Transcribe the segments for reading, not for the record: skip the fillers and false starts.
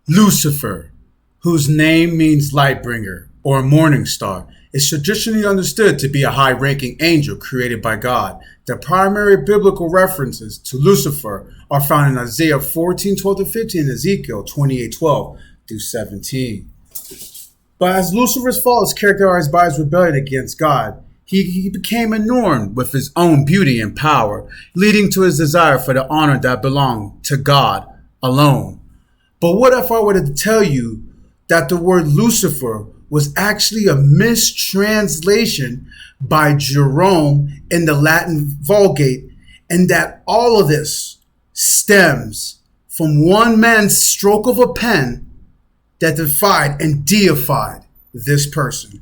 Lucifer, whose name means light bringer or morning star, is traditionally understood to be a high-ranking angel created by God. The primary biblical references to Lucifer are found in Isaiah 14:12-15 and Ezekiel 28:12-17. But as Lucifer's fall is characterized by his rebellion against God, he became adorned with his own beauty and power, leading to his desire for the honor that belonged to God alone. But what if I were to tell you that the word Lucifer was actually a mistranslation by Jerome in the Latin vulgate, and that all of this stems from one man's stroke of a pen that defied and deified this person?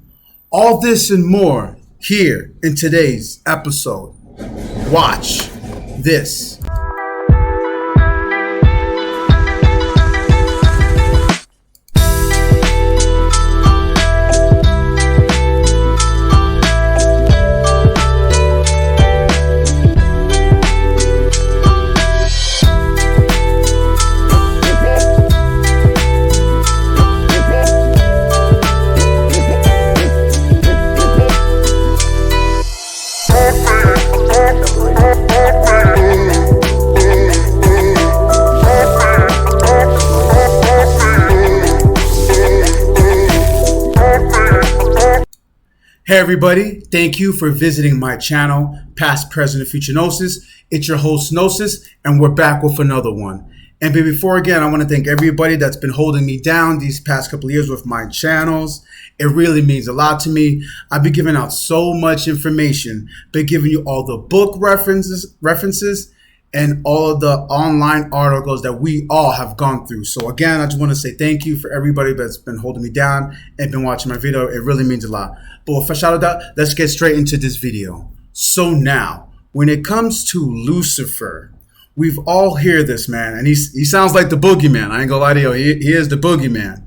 All this and more here in today's episode. Watch this. Hey everybody, thank you for visiting my channel, Past, Present, and Future Gnosis. It's your host Gnosis, and we're back with another one. And before again, I want to thank everybody that's been holding me down these past couple of years with my channels. It really means a lot to me. I've been giving out so much information, been giving you all the book references, and all of the online articles that we all have gone through. So again, I just want to say thank you for everybody that's been holding me down and been watching my video. It really means a lot. But with a shout out, let's get straight into this video. So now, when it comes to Lucifer, we've all heard this man, and he sounds like the boogeyman. I ain't gonna lie to you, he is the boogeyman.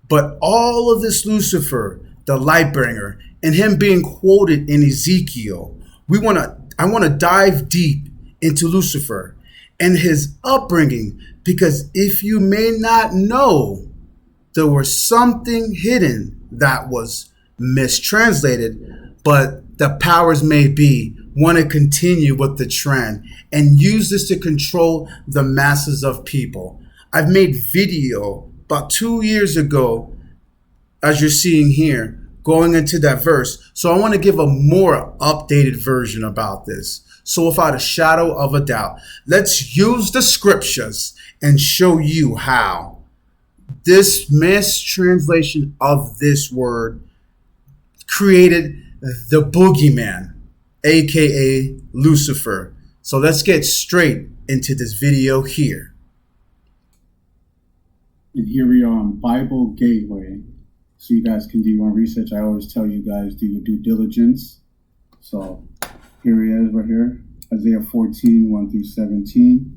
But all of this Lucifer, the light bringer, and him being quoted in Ezekiel, I want to dive deep into Lucifer and his upbringing, because if you may not know, there was something hidden that was mistranslated, but the powers may be want to continue with the trend and use this to control the masses of people. I've made video about 2 years ago, as you're seeing here, going into that verse. So I want to give a more updated version about this. So without a shadow of a doubt, let's use the scriptures and show you how this mistranslation of this word created the boogeyman, aka Lucifer. So let's get straight into this video here. And here we are on Bible Gateway, so you guys can do your own research. I always tell you guys, do your due diligence. So here he is right here, Isaiah 14:1-17.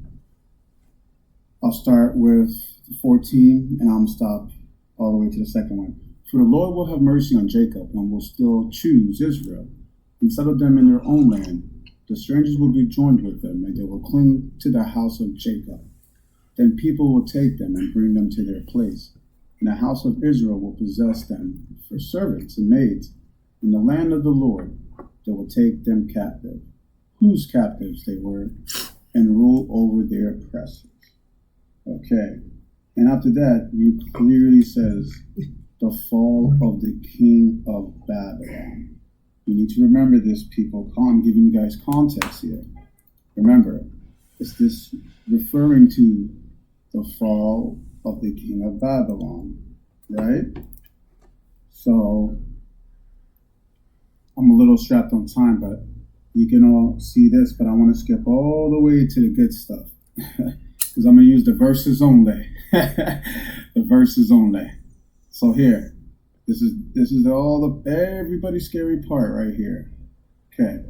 I'll start with 14 and I'm going to stop all the way to the second one. For the Lord will have mercy on Jacob and will still choose Israel and settle them in their own land. The strangers will be joined with them, and they will cling to the house of Jacob. Then people will take them and bring them to their place, and the house of Israel will possess them for servants and maids. In the land of the Lord they will take them captive, whose captives they were, and rule over their oppressors. Okay, and after that, you clearly says, the fall of the king of Babylon. You need to remember this, people. I'm giving you guys context here. Remember, is this referring to the fall of the king of Babylon, right? So, I'm a little strapped on time, but you can all see this, but I want to skip all the way to the good stuff because I'm going to use the verses only. The verses only. So here, this is all the everybody's scary part right here. Okay.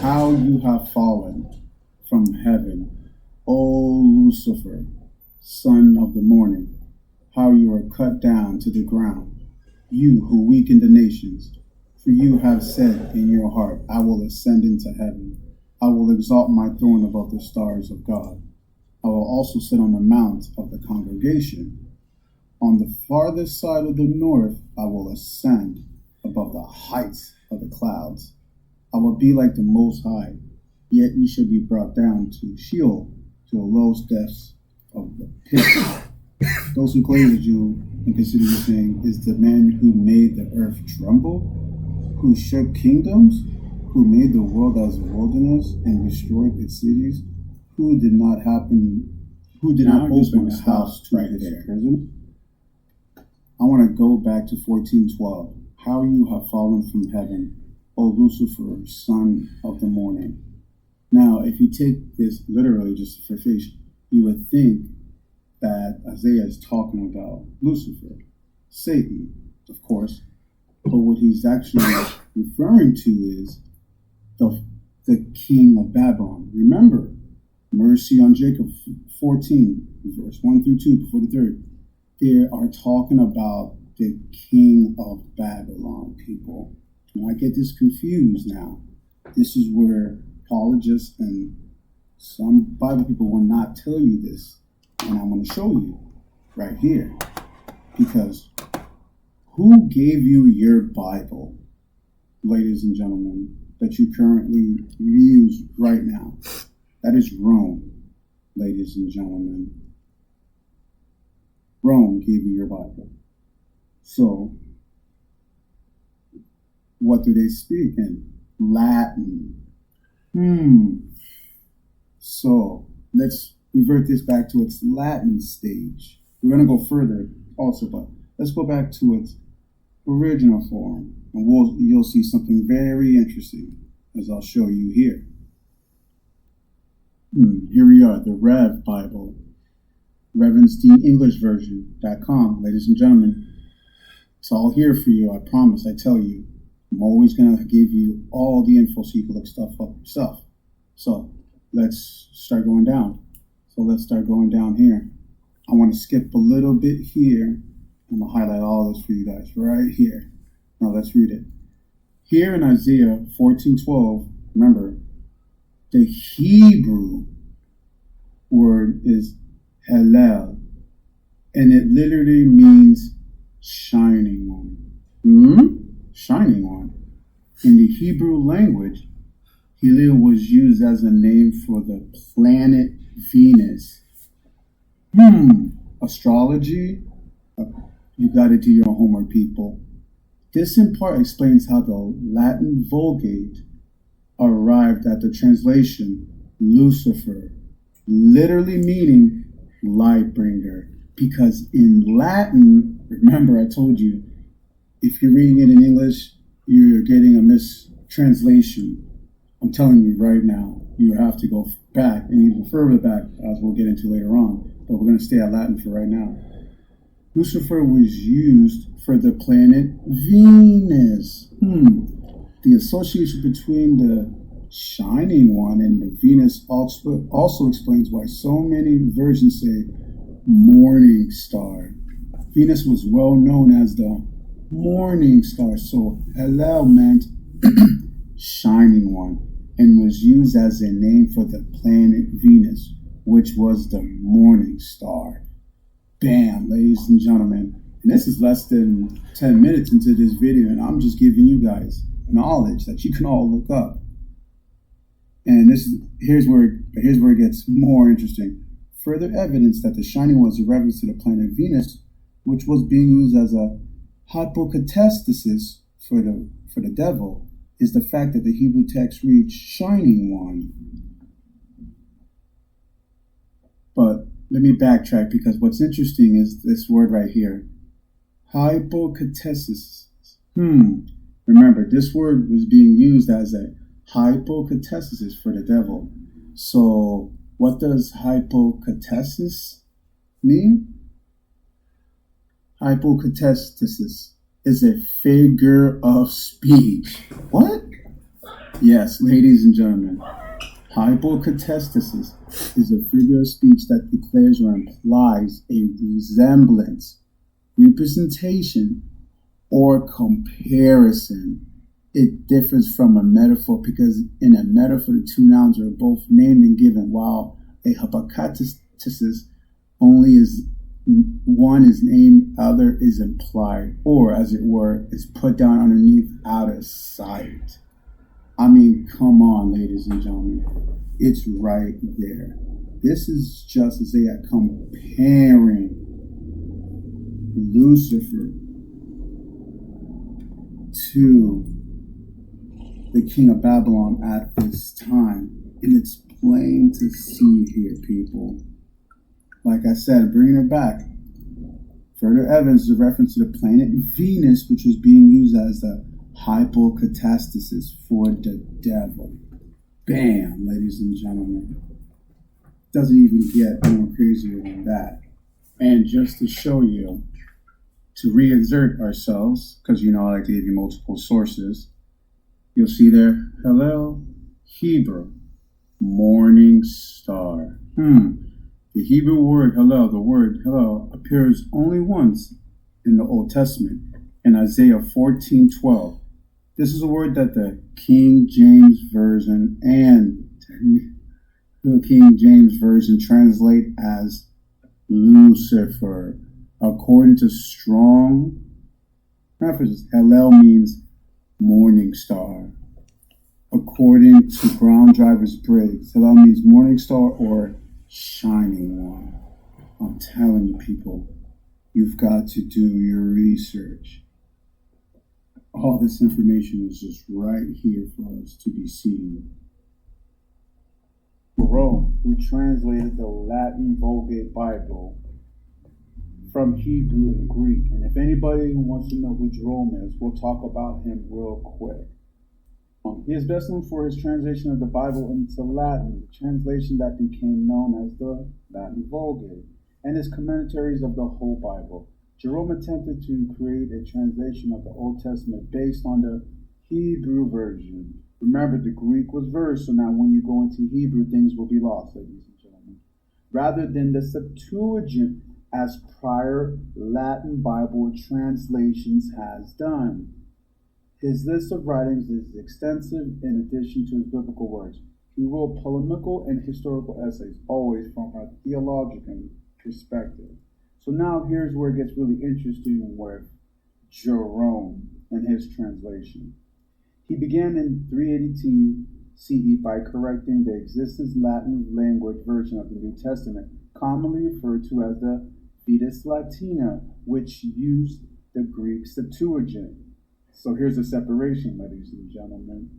How you have fallen from heaven, O Lucifer, son of the morning. How you are cut down to the ground, you who weaken the nations. For you have said in your heart, I will ascend into heaven. I will exalt my throne above the stars of God. I will also sit on the mount of the congregation. On the farthest side of the north, I will ascend above the heights of the clouds. I will be like the Most High, yet ye shall be brought down to Sheol, to the lowest depths of the pit. Those who glaze at you and consider you, saying, is the man who made the earth tremble, who shook kingdoms, who made the world as a wilderness and destroyed its cities, who did not open the house to his prison. I want to go back to 14:12. How you have fallen from heaven, O Lucifer, son of the morning. Now, if you take this literally, just for fish, you would think that Isaiah is talking about Lucifer, Satan, of course. But what he's actually referring to is the king of Babylon. Remember, mercy on Jacob, 14, verse 1 through 2, before the third. They are talking about the king of Babylon, people. And I get this confused now. This is where apologists and some Bible people will not tell you this. And I'm going to show you right here. Because who gave you your Bible, ladies and gentlemen, that you currently use right now? That is Rome, ladies and gentlemen. Rome gave you your Bible. So, what do they speak in? Latin. So, let's revert this back to its Latin stage. We're going to go further also, but let's go back to its original form. And you'll see something very interesting, as I'll show you here. Here we are, the Rev Bible. ReverendSteenEnglishVersion.com, ladies and gentlemen. It's all here for you, I promise, I tell you. I'm always going to give you all the info so you can look stuff up yourself. So, let's start going down. So let's start going down here. I want to skip a little bit here. I'm going to highlight all this for you guys right here. Now let's read it. Here in Isaiah 14:12, remember, the Hebrew word is Hallel, and it literally means shining one. Shining one. In the Hebrew language, Hallel was used as a name for the planet Venus. Astrology? You got to do your homework, people. This in part explains how the Latin vulgate arrived at the translation Lucifer, literally meaning light bringer. Because in Latin, remember I told you, if you're reading it in English, you're getting a mistranslation. I'm telling you right now, you have to go back and even further back, as we'll get into later on. But we're going to stay at Latin for right now. Lucifer was used for the planet Venus. The association between the shining one and the Venus also explains why so many versions say morning star. Venus was well known as the morning star, so Hallel meant shining one, and was used as a name for the planet Venus, which was the morning star. Bam, ladies and gentlemen. And this is less than 10 minutes into this video, and I'm just giving you guys knowledge that you can all look up. And here's where it gets more interesting. Further evidence that the shining was a reference to the planet Venus, which was being used as a hypocatastasis for the devil, is the fact that the Hebrew text reads shining one. But let me backtrack, because what's interesting is this word right here, hypocatastasis. Remember, this word was being used as a hypocatastasis for the devil. So what does hypocatastasis mean? Hypocatastasis is a figure of speech. What? Yes, ladies and gentlemen. Hypocatastasis is a figure of speech that declares or implies a resemblance, representation, or comparison. It differs from a metaphor because in a metaphor, the two nouns are both named and given, while a hypocatastasis Just as only is one is named, other is implied, or as it were, is put down underneath out of sight. I mean, come on, ladies and gentlemen. It's right there. This is just as they are comparing Lucifer to the king of Babylon at this time. And it's plain to see here, people. Like I said, bringing it back. Further evidence is a reference to the planet Venus, which was being used as the hypocatastasis for the devil. Bam, ladies and gentlemen. Doesn't even get more crazier than that. And just to show you, to reinsert ourselves, because I like to give you multiple sources, you'll see there, hello, Hebrew, morning star. The Hebrew word hello, the word hello, appears only once in the Old Testament, in Isaiah 14:12. This is a word that the King James Version and the King James Version translate as Lucifer. According to strong references, Hallel means morning star. According to Brown Driver's Briggs, Hallel means morning star or shining one. I'm telling you, people, you've got to do your research. All this information is just right here for us to be seen. Jerome, who translated the Latin Vulgate Bible from Hebrew and Greek. And if anybody wants to know who Jerome is, we'll talk about him real quick. He is best known for his translation of the Bible into Latin, the translation that became known as the Latin Vulgate, and his commentaries of the whole Bible. Jerome attempted to create a translation of the Old Testament based on the Hebrew version. Remember, the Greek was verse, so now when you go into Hebrew, things will be lost, ladies and gentlemen. Rather than the Septuagint, as prior Latin Bible translations has done. His list of writings is extensive in addition to his biblical works. He wrote polemical and historical essays, always from a theological perspective. So now here's where it gets really interesting with Jerome and his translation. He began in 382 CE by correcting the existing Latin language version of the New Testament, commonly referred to as the Vetus Latina, which used the Greek Septuagint. So here's the separation, ladies and gentlemen.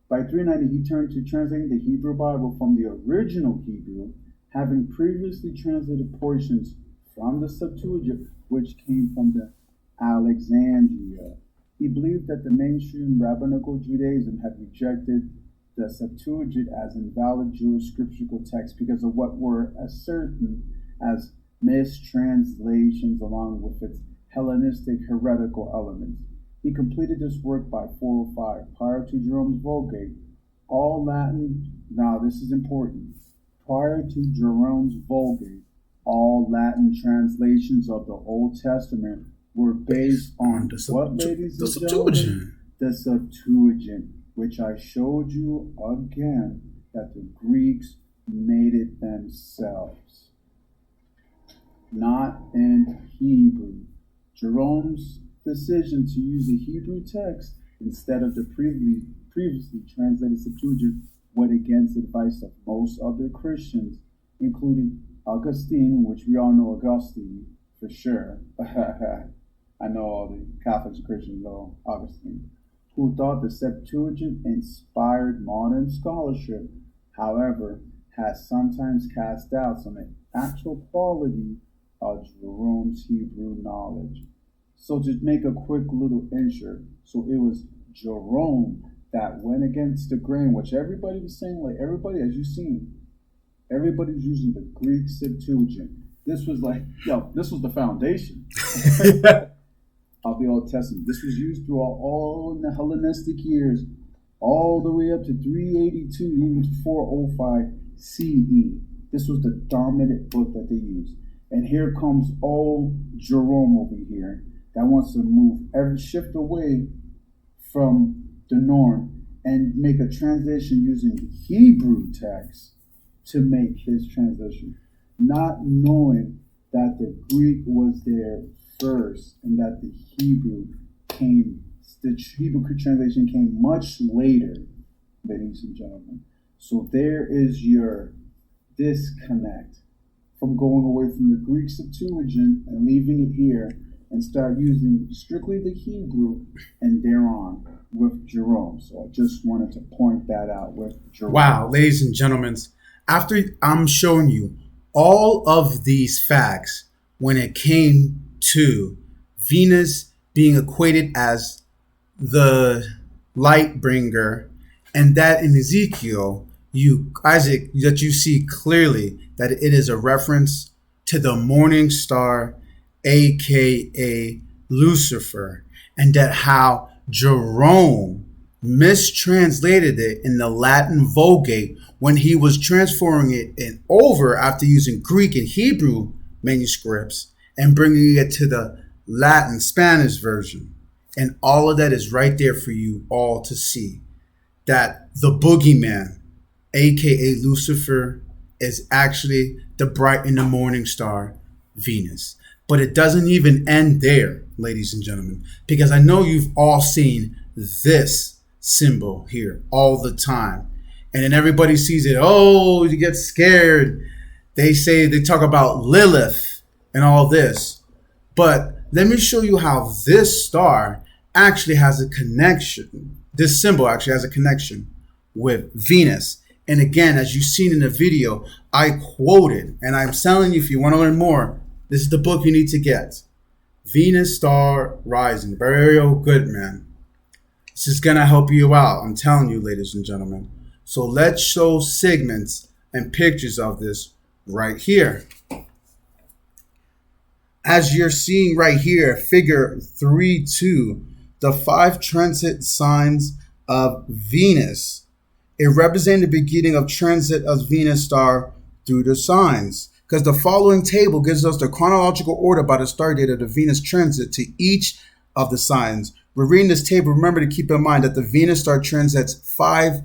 By 390, he turned to translating the Hebrew Bible from the original Hebrew, having previously translated portions from the Septuagint, which came from the Alexandria. He believed that the mainstream rabbinical Judaism had rejected the Septuagint as invalid Jewish scriptural text because of what were ascertained as mistranslations along with its Hellenistic heretical elements. He completed this work by 405, prior to Jerome's Vulgate. All Latin, now this is important, prior to Jerome's Vulgate, all Latin translations of the Old Testament were based on what, ladies and gentlemen? The Septuagint, which I showed you again, that the Greeks made it themselves, not in Hebrew. Jerome's decision to use a Hebrew text instead of the previously translated Septuagint went against the advice of most other Christians, including Augustine, which we all know Augustine for sure. I know all the Catholics and Christians know Augustine, who thought the Septuagint inspired modern scholarship, however, has sometimes cast doubts on the actual quality of Jerome's Hebrew knowledge. So to make a quick little insert, so it was Jerome that went against the grain, which everybody was saying, like everybody, as you've seen, everybody was using the Greek Septuagint. This was like, this was the foundation of the Old Testament. This was used throughout all in the Hellenistic years, all the way up to 382, even to 405 CE. This was the dominant book that they used. And here comes old Jerome over here that wants to shift away from the norm and make a translation using the Hebrew text to make his translation, not knowing that the Greek was there first and that the Hebrew translation came much later, ladies and gentlemen. So there is your disconnect from going away from the Greek Septuagint and leaving it here and start using strictly the Hebrew and thereon with Jerome. So I just wanted to point that out with Jerome. Wow, ladies and gentlemen, after I'm showing you all of these facts when it came to Venus being equated as the light bringer, and that in Ezekiel, Isaac, that you see clearly that it is a reference to the morning star, aka Lucifer, and that how Jerome mistranslated it in the Latin Vulgate when he was transforming it over after using Greek and Hebrew manuscripts and bringing it to the Latin Spanish version. And all of that is right there for you all to see, that the boogeyman, aka Lucifer, is actually the bright in the morning star, Venus. But it doesn't even end there, ladies and gentlemen, because I know you've all seen this symbol here all the time. And then everybody sees it. Oh, you get scared. They talk about Lilith and all this. But let me show you how this star actually has a connection. This symbol actually has a connection with Venus. And again, as you've seen in the video, I quoted, and I'm telling you, if you want to learn more, this is the book you need to get. Venus Star Rising, Burial Goodman. This is going to help you out. I'm telling you, ladies and gentlemen. So let's show segments and pictures of this right here. As you're seeing right here, figure 3.2, the 5 transit signs of Venus. It represents the beginning of transit of Venus star through the signs, because the following table gives us the chronological order by the star date of the Venus transit to each of the signs. We're reading this table. Remember to keep in mind that the Venus star transits 5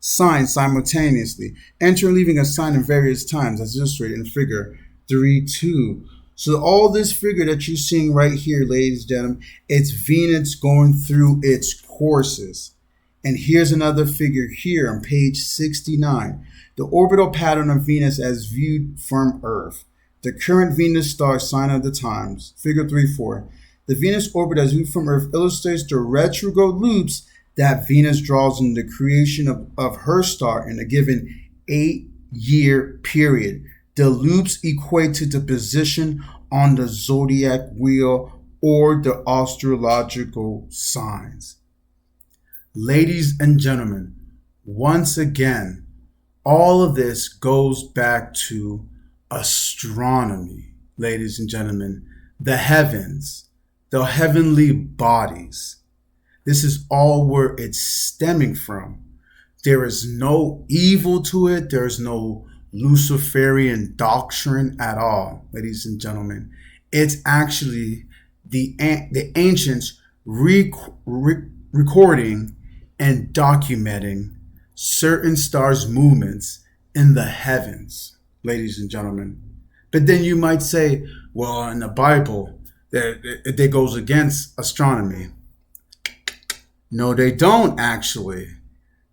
signs simultaneously, entering and leaving a sign in various times, as illustrated in figure 3.2. So all this figure that you're seeing right here, ladies and gentlemen, it's Venus going through its courses. And here's another figure here on page 69. The orbital pattern of Venus as viewed from Earth. The current Venus star sign of the times. Figure 3.4. The Venus orbit as viewed from Earth illustrates the retrograde loops that Venus draws in the creation of her star in a given 8-year period. The loops equate to the position on the zodiac wheel or the astrological signs. Ladies and gentlemen, once again, all of this goes back to astronomy, ladies and gentlemen, the heavens, the heavenly bodies. This is all where it's stemming from. There is no evil to it. There is no Luciferian doctrine at all, ladies and gentlemen. It's actually the ancients recording and documenting certain stars' movements in the heavens, ladies and gentlemen. But then you might say, well, in the Bible, that goes against astronomy. No, they don't actually.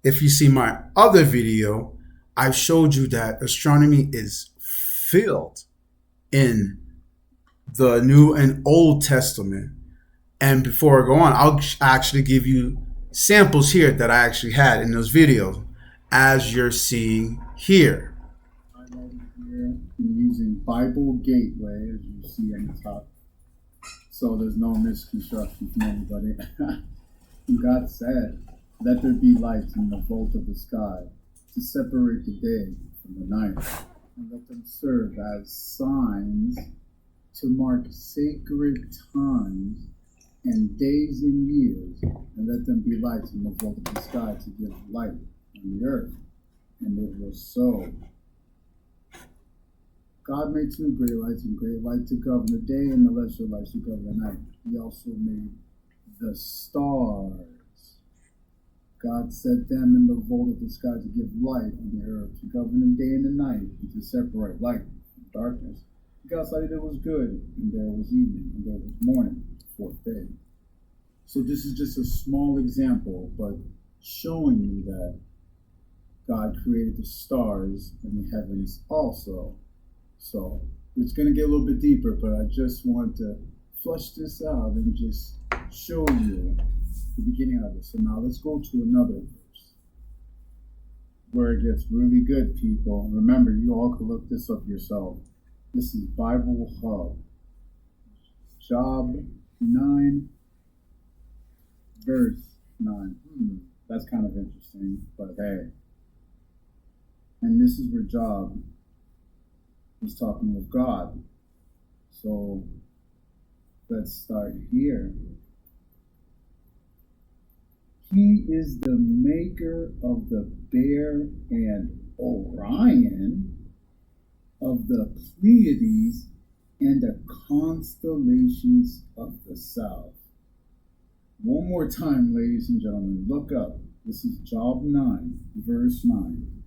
If you see my other video, I've showed you that astronomy is filled in the New and Old Testament. And before I go on, I'll actually give you samples here that I actually had in those videos, as you're seeing here. I'm here using Bible Gateway, as you see on the top. So there's no misconstruction from anybody. God said, "Let there be lights in the vault of the sky to separate the day from the night, and let them serve as signs to mark sacred times and days and years, and let them be lights in the vault of the sky to give light on the earth." And it was so. God made 2 great lights, and great light to govern the day, and the lesser lights to govern the night. He also made the stars. God set them in the vault of the sky to give light on the earth, to govern the day and the night, and to separate light from darkness. God saw that it was good, and there was evening, and there was morning, the fourth day. So this is just a small example, but showing you that God created the stars and the heavens also. So it's going to get a little bit deeper, but I just want to flush this out and just show you the beginning of it. So now let's go to another verse where it gets really good, people. Remember, you all can look this up yourself. This is Bible Hub. Job 9, verse 9. That's kind of interesting, but hey. And this is where Job was talking with God. So let's start here. He is the maker of the Bear and Orion, of the Pleiades and the constellations of the south. One more time, ladies and gentlemen, look up. This is Job 9, verse 9,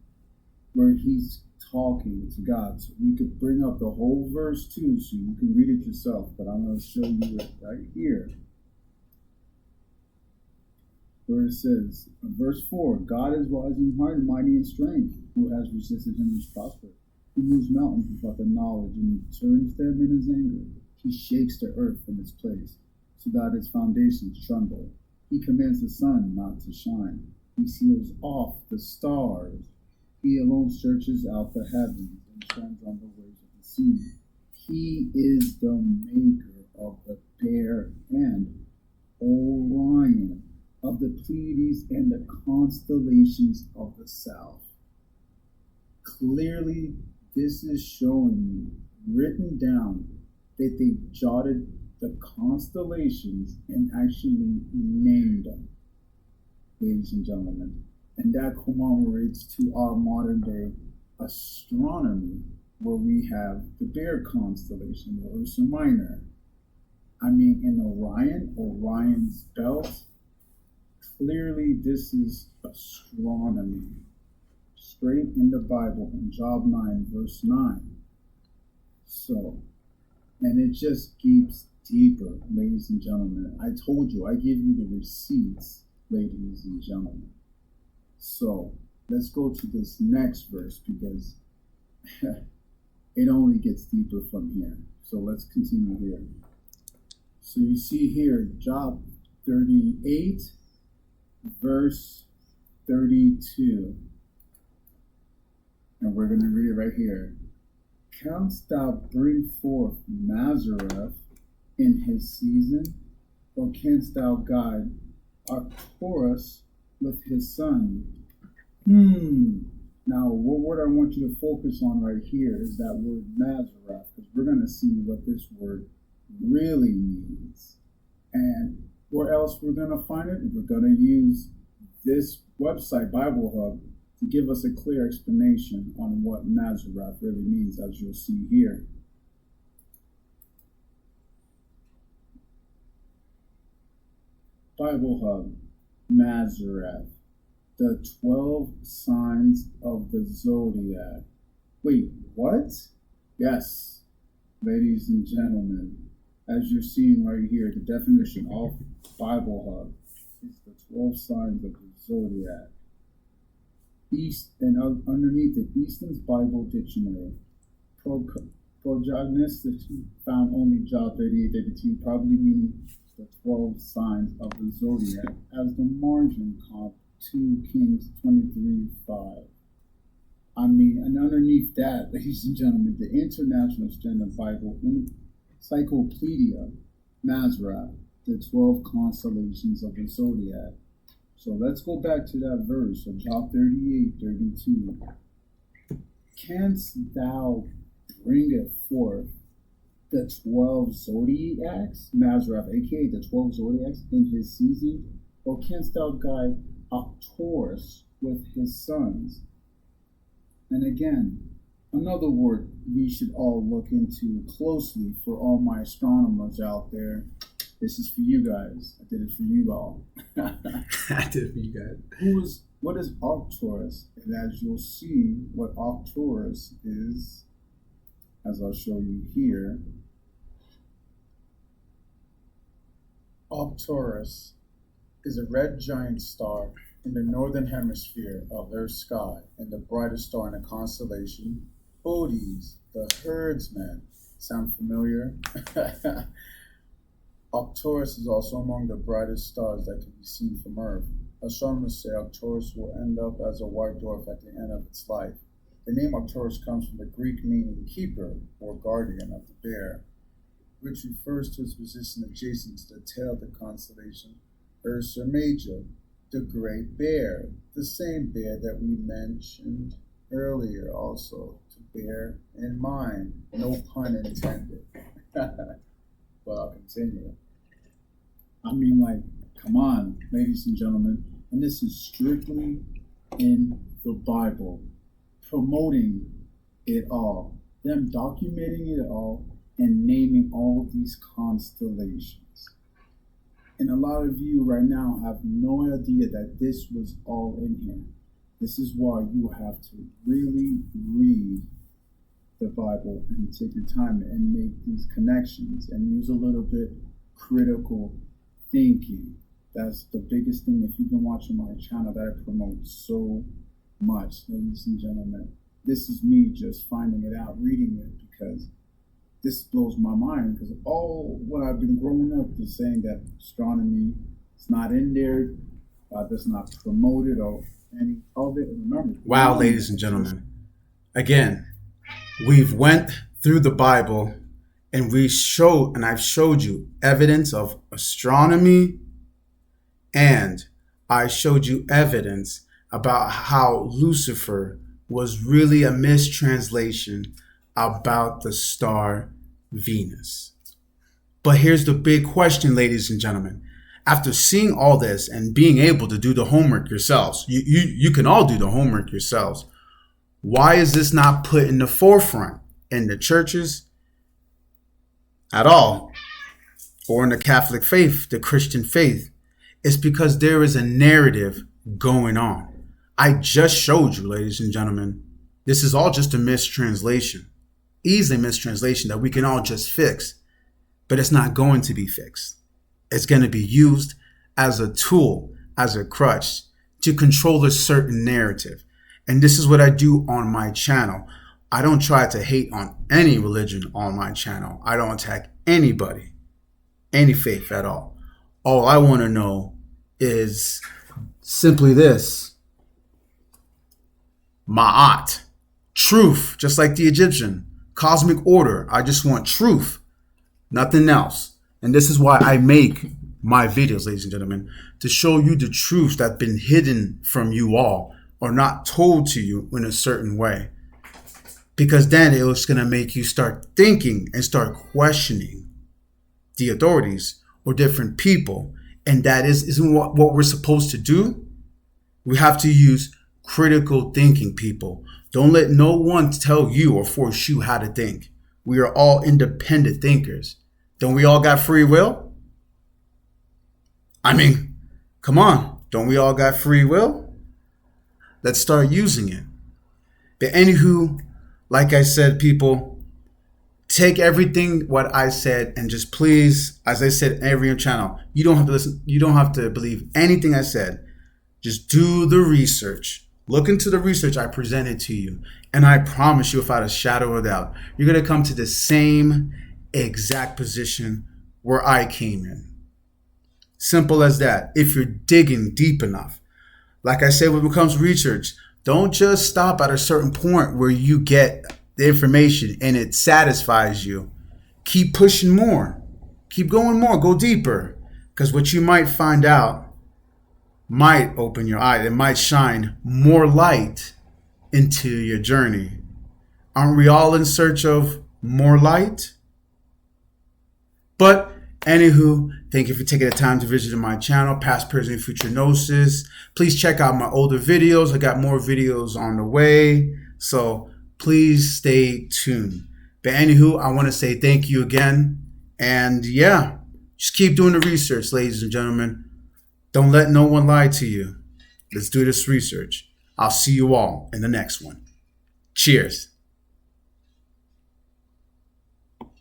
where he's talking to God. So we could bring up the whole verse too, so you can read it yourself, but I'm going to show you it right here. Where it says, verse 4, God is wise in heart and mighty in strength, who has resisted him who is prosperous. He moves mountains without the knowledge, and he turns them in his anger. He shakes the earth from its place, so that its foundations tremble. He commands the sun not to shine. He seals off the stars. He alone searches out the heavens and stands on the waves of the sea. He is the maker of the Bear and Orion, of the Pleiades and the constellations of the south. Clearly, this is showing you, written down, that they jotted the constellations and actually named them, ladies and gentlemen. And that commemorates to our modern day astronomy, where we have the Bear constellation, the Ursa Minor. I mean, in Orion, Orion's belt, clearly this is astronomy. Straight in the Bible, in Job 9, verse 9. So, and it just keeps deeper, ladies and gentlemen. I told you, I give you the receipts, ladies and gentlemen. So, let's go to this next verse, because it only gets deeper from here. So let's continue here. So you see here, Job 38, verse 32. And we're going to read it right here. Canst thou bring forth Mazareth in his season? Or canst thou guide Arcturus with his son? Now, what word I want you to focus on right here is that word Mazareth, because we're going to see what this word really means. And where else we're going to find it? We're going to use this website, Bible Hub, to give us a clear explanation on what Mazareth really means, as you'll see here. Bible Hub, Mazareth, the 12 signs of the zodiac. Wait, what? Yes, ladies and gentlemen, as you're seeing right here, the definition of Bible Hub is the 12 signs of the zodiac. Underneath it, Easton's Bible Dictionary. Prognostics found only Job 38:32, probably meaning the 12 signs of the zodiac, as the margin comp 2 Kings 23:5. I mean, and underneath that, ladies and gentlemen, the International Standard Bible Encyclopedia, Mazareth, the 12 constellations of the zodiac. So let's go back to that verse of Job 38:32. Canst thou bring it forth the 12 zodiacs, Mazareth, aka the 12 zodiacs, in his season? Or canst thou guide Arcturus with his sons? And again, another word we should all look into closely for all my astronomers out there This is for you guys. I did it for you all. I did it for you guys. What is Arcturus? And as you'll see, what Arcturus is, as I'll show you here, Arcturus is a red giant star in the northern hemisphere of Earth's sky and the brightest star in the constellation Bootes, the herdsman. Sound familiar? Arcturus is also among the brightest stars that can be seen from Earth. Astronomers say Arcturus will end up as a white dwarf at the end of its life. The name Arcturus comes from the Greek meaning keeper or guardian of the bear, which refers to its position adjacent to the tail of the constellation Ursa Major, the Great Bear, the same bear that we mentioned earlier also, to bear in mind. No pun intended. But I'll continue. I mean, like, come on, ladies and gentlemen. And this is strictly in the Bible, promoting it all, them documenting it all, and naming all of these constellations. And a lot of you right now have no idea that this was all in here. This is why you have to really read the Bible and take your time and make these connections and use a little bit critical thinking. That's the biggest thing. If you've been watching my channel, that I promote so much, ladies and gentlemen. This is me just finding it out, reading it, because this blows my mind, because all what I've been growing up is saying that astronomy is not in there, does not promote it or any of it. Remember, wow, ladies and gentlemen, again, we've went through the Bible and I've showed you evidence of astronomy, and I showed you evidence about how Lucifer was really a mistranslation about the star Venus. But here's the big question, ladies and gentlemen. After seeing all this and being able to do the homework yourselves, you can all do the homework yourselves. Why is this not put in the forefront in the churches at all, or in the Catholic faith, the Christian faith? It's because there is a narrative going on. I just showed you, ladies and gentlemen, this is all just a mistranslation. Easily mistranslation that we can all just fix, but it's not going to be fixed. It's going to be used as a tool, as a crutch to control a certain narrative. And this is what I do on my channel. I don't try to hate on any religion on my channel. I don't attack anybody, any faith at all. All I want to know is simply this: Ma'at, truth, just like the Egyptian. Cosmic order. I just want truth, nothing else. And this is why I make my videos, ladies and gentlemen, to show you the truths that have been hidden from you all or not told to you in a certain way. Because then it's going to make you start thinking and start questioning the authorities or different people. And that isn't what we're supposed to do. We have to use critical thinking, people. Don't let no one tell you or force you how to think. We are all independent thinkers. Don't we all got free will? I mean, come on. Don't we all got free will? Let's start using it. But anywho, like I said, people, take everything what I said and just please, as I said every channel, you don't have to listen. You don't have to believe anything I said. Just do the research. Look into the research I presented to you, and I promise you, without a shadow of a doubt, you're going to come to the same exact position where I came in. Simple as that. If you're digging deep enough. Like I said, when it comes to research, don't just stop at a certain point where you get the information and it satisfies you. Keep pushing more. Keep going more. Go deeper. Because what you might find out might open your eye. It might shine more light into your journey. Aren't we all in search of more light? But anywho, thank you for taking the time to visit my channel, Past, Present, Future Gnosis. Please check out my older videos. I got more videos on the way, so please stay tuned. But anywho, I want to say thank you again. And yeah, Just keep doing the research, ladies and gentlemen. Don't let no one lie to you. Let's do this research. I'll see you all in the next one. Cheers.